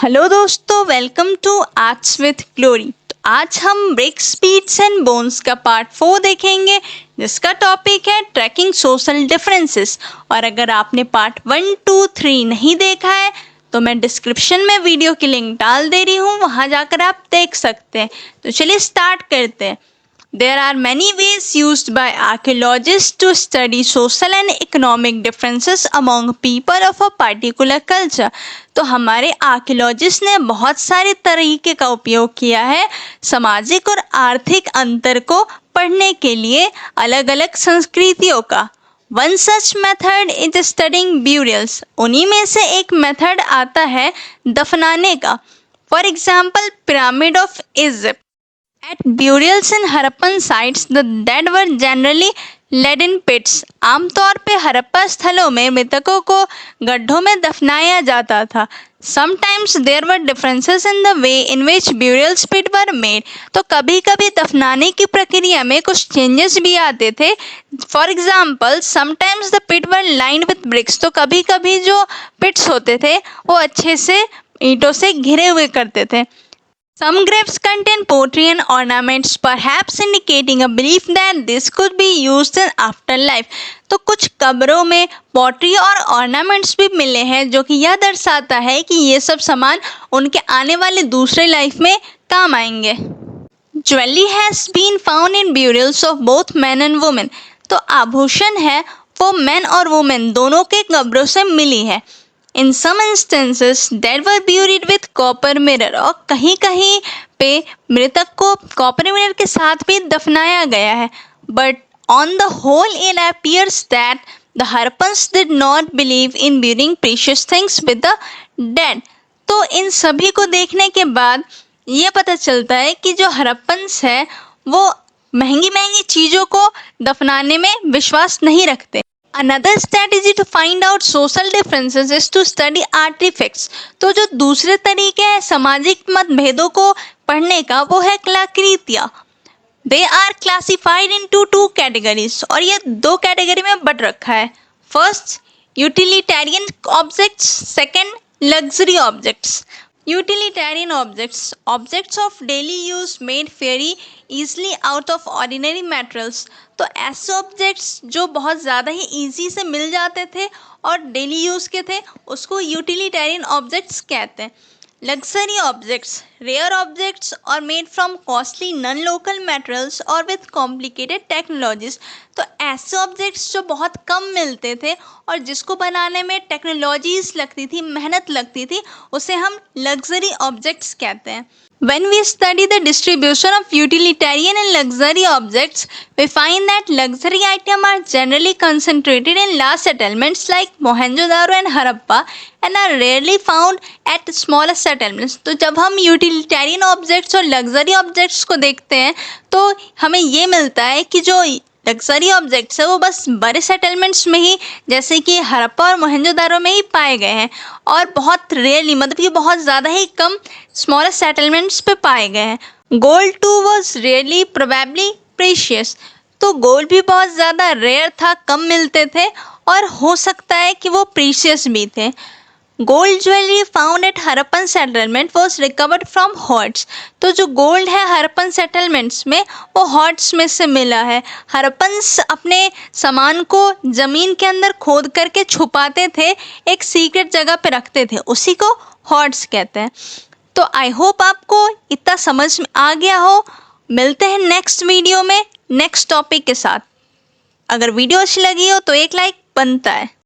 Hello दोस्तों, welcome to Arts with Glory. तो आज हम ब्रिक्स, बीट्स एंड बोन्स का पार्ट 4 देखेंगे, जिसका टॉपिक है ट्रैकिंग सोशल डिफरेंसेस। और अगर आपने पार्ट 1, 2, 3 नहीं देखा है तो मैं डिस्क्रिप्शन में वीडियो की लिंक डाल दे रही हूँ, वहाँ जाकर आप देख सकते हैं। तो चलिए स्टार्ट करते हैं। There are many ways used by archaeologists to study social and economic differences among people of a particular culture. तो हमारे आर्कियोलॉजिस्ट ने बहुत सारे तरीके का उपयोग किया है सामाजिक और आर्थिक अंतर को पढ़ने के लिए अलग अलग संस्कृतियों का। One such method is studying burials. उन्हीं में से एक मेथड आता है दफनाने का। For example, Pyramid of Egypt. At burials in Harappan sites, the dead were generally laid in pits. आमतौर पे हड़प्पा स्थलों में मृतकों को गड्ढों में दफनाया जाता था। Sometimes there were differences in the way in which burial pits were made. तो कभी-कभी दफनाने की प्रक्रिया में कुछ चेंजेस भी आते थे। For example, sometimes the pits were lined with bricks. तो कभी-कभी जो पिट्स होते थे वो अच्छे से ईंटों से घिरे हुए करते थे। Some graves contain pottery and ornaments, perhaps indicating a belief that this could be used in afterlife. तो कुछ कब्रों में पॉटरी और ऑर्नामेंट्स भी मिले हैं, जो कि यह दर्शाता है कि ये सब सामान उनके आने वाले दूसरे लाइफ में काम आएंगे। Jewelry has been found in burials of both men and women. तो आभूषण है वो मैन और वुमेन दोनों के कब्रों से मिली है। In some instances, dead were buried with copper mirror. और कहीं कहीं पे मृतक को कॉपर मिरर के साथ भी दफनाया गया है। But on the whole, it appears that the Harappans did not believe in burying precious things with the dead. तो इन सभी को देखने के बाद ये पता चलता है कि जो हरप्पन्स है वो महंगी महंगी चीज़ों को दफनाने में विश्वास नहीं रखते। Another strategy to find out social differences is to study artifacts. तो जो दूसरे तरीके हैं सामाजिक मतभेदों को पढ़ने का वो है कलाकृतियाँ। They are classified into 2 categories. और ये 2 कैटेगरी में बट रखा है। First, utilitarian objects. Second, luxury objects. Utilitarian objects, objects of daily use made very easily out of ordinary materials. तो ऐसे ऑब्जेक्ट्स जो बहुत ज़्यादा ही ईजी से मिल जाते थे और डेली यूज़ के थे उसको यूटिलिटेरियन ऑब्जेक्ट्स कहते हैं। लग्जरी ऑब्जेक्ट्स, रेयर ऑब्जेक्ट्स और made from costly non local materials और विथ कॉम्प्लिकेटेड टेक्नोलॉजीज। तो ऐसे ऑब्जेक्ट्स जो बहुत कम मिलते थे और जिसको बनाने में टेक्नोलॉजीज लगती थी, मेहनत लगती थी, उसे हम लग्जरी ऑब्जेक्ट्स कहते हैं। When we study the distribution of utilitarian and luxury objects, we find that luxury items are generally concentrated in large settlements like Mohenjo-daro and Harappa and are rarely found at smaller settlements. तो जब हम utilitarian objects और luxury objects को देखते हैं तो हमें ये मिलता है कि जो लग्जरी ऑब्जेक्ट्स है वो बस बड़े सेटलमेंट्स में ही, जैसे कि हड़प्पा और मोहनजोदारो में ही पाए गए हैं और बहुत रेयरली, मतलब कि बहुत ज़्यादा ही कम स्मॉलर सेटलमेंट्स पे पाए गए हैं। Gold too was rarely probably precious. तो गोल्ड भी बहुत ज़्यादा रेयर था, कम मिलते थे और हो सकता है कि वो प्रीशियस भी थे। Gold jewellery found at Harappan settlement was recovered from hoards. तो जो गोल्ड है हरप्पन सेटलमेंट्स में वो हॉर्ट्स में से मिला है। हरप्पन्स अपने सामान को ज़मीन के अंदर खोद करके छुपाते थे, एक सीक्रेट जगह पे रखते थे, उसी को हॉर्ट्स कहते हैं। तो आई होप आपको इतना समझ में आ गया हो। मिलते हैं नेक्स्ट वीडियो में नेक्स्ट टॉपिक के साथ। अगर वीडियो अच्छी लगी हो तो एक लाइक बनता है।